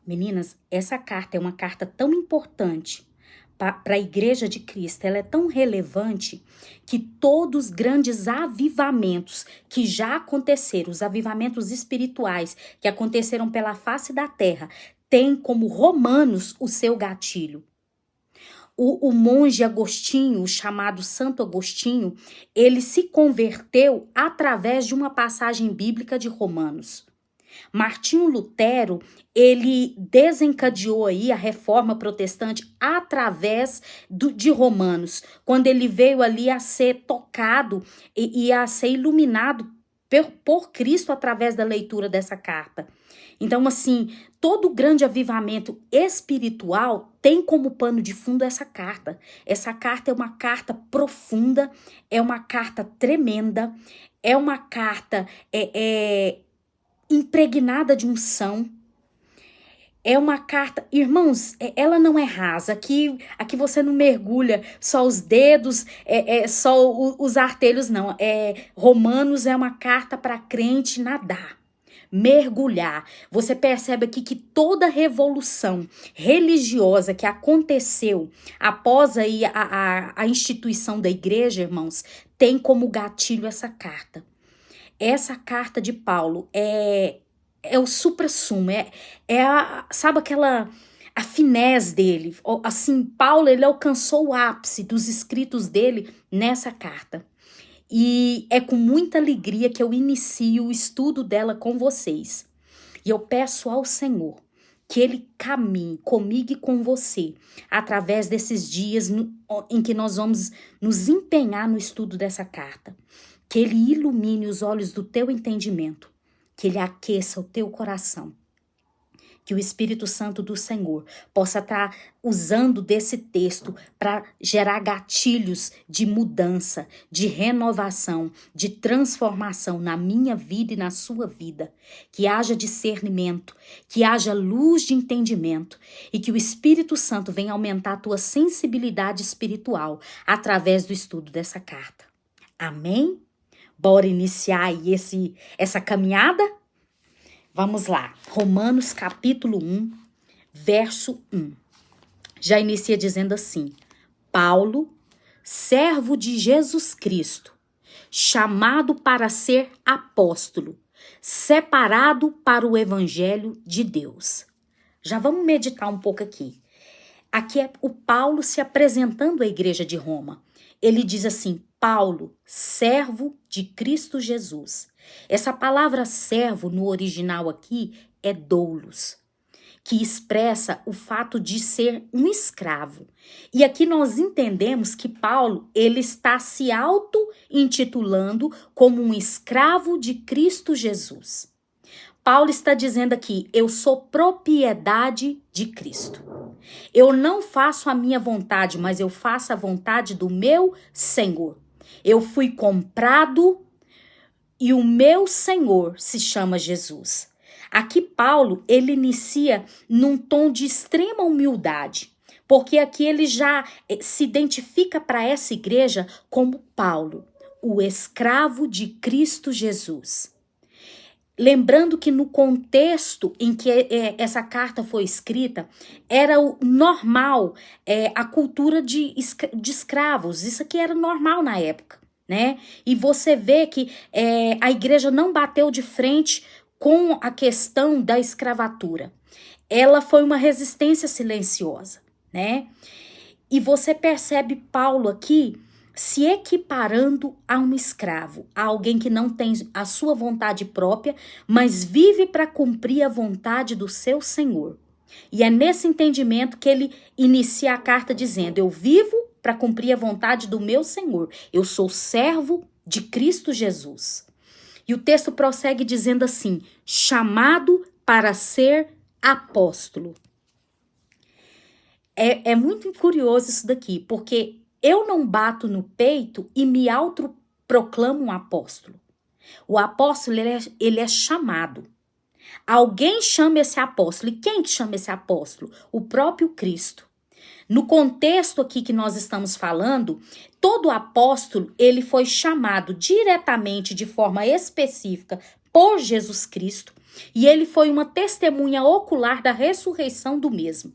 Meninas, essa carta é uma carta tão importante para a Igreja de Cristo, ela é tão relevante que todos os grandes avivamentos que já aconteceram, os avivamentos espirituais que aconteceram pela face da terra, têm como Romanos o seu gatilho. O monge Agostinho, o chamado Santo Agostinho, ele se converteu através de uma passagem bíblica de Romanos. Martinho Lutero, ele desencadeou aí a reforma protestante através de Romanos, quando ele veio ali a ser tocado e a ser iluminado por Cristo através da leitura dessa carta. Então, assim, todo grande avivamento espiritual tem como pano de fundo essa carta. Essa carta é uma carta profunda, é uma carta tremenda, é uma carta impregnada de unção. É uma carta, irmãos, ela não é rasa, aqui você não mergulha só os dedos, só os artelhos, não. Romanos é uma carta para crente nadar, mergulhar. Você percebe aqui que toda revolução religiosa que aconteceu após aí a instituição da igreja, irmãos, tem como gatilho essa carta. Essa carta de Paulo é o suprassumo, sabe aquela a finesse dele, assim, Paulo, ele alcançou o ápice dos escritos dele nessa carta, e é com muita alegria que eu inicio o estudo dela com vocês, e eu peço ao Senhor que ele caminhe comigo e com você, através desses dias em que nós vamos nos empenhar no estudo dessa carta, que ele ilumine os olhos do teu entendimento, que ele aqueça o teu coração, que o Espírito Santo do Senhor possa estar usando desse texto para gerar gatilhos de mudança, de renovação, de transformação na minha vida e na sua vida, que haja discernimento, que haja luz de entendimento e que o Espírito Santo venha aumentar a tua sensibilidade espiritual através do estudo dessa carta. Amém? Bora iniciar aí essa caminhada? Vamos lá. Romanos capítulo 1, verso 1. Já inicia dizendo assim: Paulo, servo de Jesus Cristo, chamado para ser apóstolo, separado para o evangelho de Deus. Já vamos meditar um pouco aqui. Aqui é o Paulo se apresentando à igreja de Roma. Ele diz assim: Paulo, servo de Cristo Jesus. Essa palavra servo no original aqui é doulos, que expressa o fato de ser um escravo. E aqui nós entendemos que Paulo, ele está se auto-intitulando como um escravo de Cristo Jesus. Paulo está dizendo aqui: eu sou propriedade de Cristo. Eu não faço a minha vontade, mas eu faço a vontade do meu Senhor. Eu fui comprado e o meu Senhor se chama Jesus. Aqui Paulo, ele inicia num tom de extrema humildade, porque aqui ele já se identifica para essa igreja como Paulo, o escravo de Cristo Jesus. Lembrando que no contexto em que essa carta foi escrita, era normal a cultura de escravos. Isso aqui era normal na época, né? E você vê que a igreja não bateu de frente com a questão da escravatura. Ela foi uma resistência silenciosa, né? E você percebe Paulo aqui se equiparando a um escravo, a alguém que não tem a sua vontade própria, mas vive para cumprir a vontade do seu Senhor. E é nesse entendimento que ele inicia a carta dizendo: eu vivo para cumprir a vontade do meu Senhor. Eu sou servo de Cristo Jesus. E o texto prossegue dizendo assim: chamado para ser apóstolo. É muito curioso isso daqui, porque eu não bato no peito e me autoproclamo um apóstolo. O apóstolo, ele é chamado. Alguém chama esse apóstolo. E quem que chama esse apóstolo? O próprio Cristo. No contexto aqui que nós estamos falando, todo apóstolo, ele foi chamado diretamente, de forma específica, por Jesus Cristo, e ele foi uma testemunha ocular da ressurreição do mesmo.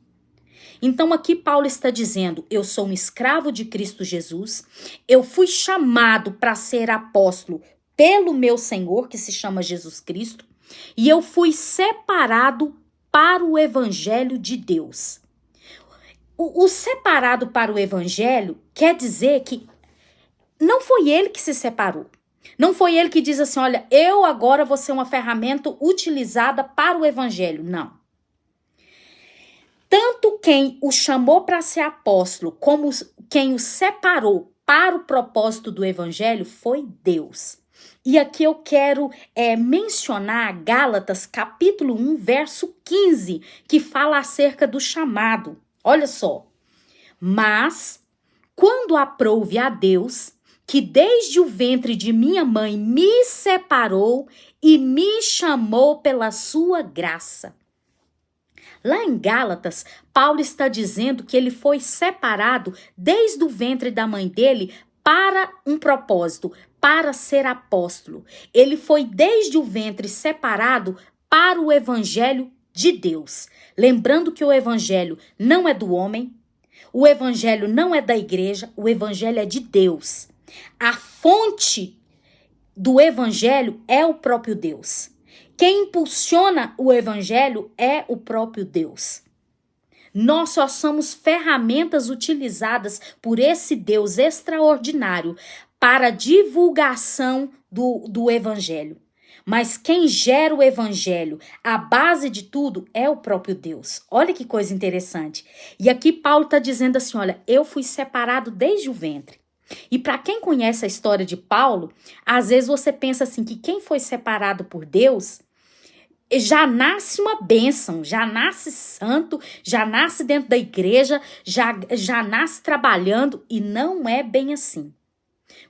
Então aqui Paulo está dizendo, eu sou um escravo de Cristo Jesus, eu fui chamado para ser apóstolo pelo meu Senhor, que se chama Jesus Cristo, e eu fui separado para o evangelho de Deus. O separado para o evangelho quer dizer que não foi ele que se separou. Não foi ele que diz assim, olha, eu agora vou ser uma ferramenta utilizada para o evangelho. Não. Tanto quem o chamou para ser apóstolo, como quem o separou para o propósito do evangelho foi Deus. E aqui eu quero mencionar Gálatas capítulo 1, verso 15, que fala acerca do chamado. Olha só. Mas, quando aprouve a Deus, que desde o ventre de minha mãe me separou e me chamou pela sua graça. Lá em Gálatas, Paulo está dizendo que ele foi separado desde o ventre da mãe dele para um propósito, para ser apóstolo. Ele foi desde o ventre separado para o evangelho de Deus. Lembrando que o evangelho não é do homem, o evangelho não é da igreja, o evangelho é de Deus. A fonte do evangelho é o próprio Deus. Quem impulsiona o evangelho é o próprio Deus. Nós só somos ferramentas utilizadas por esse Deus extraordinário para a divulgação do evangelho. Mas quem gera o evangelho, a base de tudo, é o próprio Deus. Olha que coisa interessante. E aqui Paulo está dizendo assim, olha, eu fui separado desde o ventre. E para quem conhece a história de Paulo, às vezes você pensa assim, que quem foi separado por Deus já nasce uma bênção, já nasce santo, já nasce dentro da igreja, já nasce trabalhando, e não é bem assim.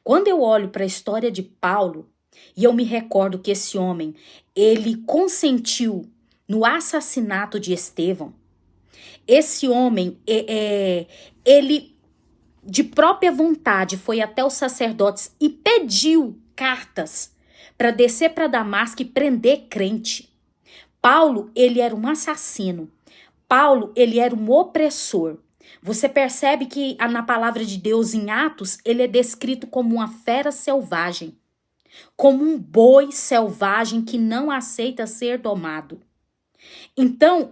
Quando eu olho para a história de Paulo, e eu me recordo que esse homem, ele consentiu no assassinato de Estevão. Esse homem, ele de própria vontade foi até os sacerdotes e pediu cartas para descer para Damasco e prender crente. Paulo, ele era um assassino. Paulo, ele era um opressor. Você percebe que na palavra de Deus, em Atos, ele é descrito como uma fera selvagem, como um boi selvagem que não aceita ser domado. Então,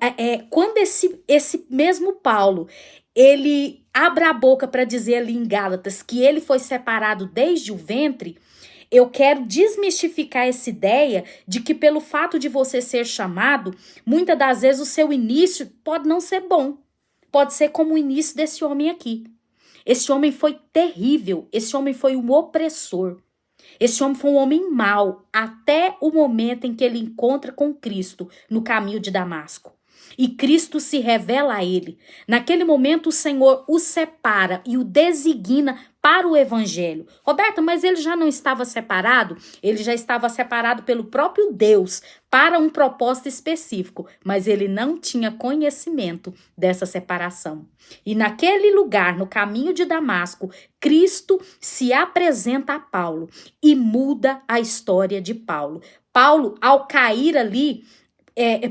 quando esse mesmo Paulo, ele abre a boca para dizer ali em Gálatas que ele foi separado desde o ventre, eu quero desmistificar essa ideia de que pelo fato de você ser chamado, muitas das vezes o seu início pode não ser bom. Pode ser como o início desse homem aqui. Esse homem foi terrível, esse homem foi um opressor. Esse homem foi um homem mau até o momento em que ele encontra com Cristo no caminho de Damasco. E Cristo se revela a ele. Naquele momento o Senhor o separa e o designa para o evangelho. Roberta, mas ele já não estava separado? Ele já estava separado pelo próprio Deus para um propósito específico, mas ele não tinha conhecimento dessa separação. E naquele lugar, no caminho de Damasco, Cristo se apresenta a Paulo e muda a história de Paulo. Paulo, ao cair ali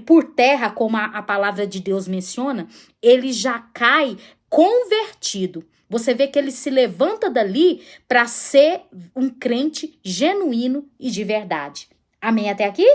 por terra, como a palavra de Deus menciona, ele já cai convertido. Você vê que ele se levanta dali para ser um crente genuíno e de verdade. Amém até aqui?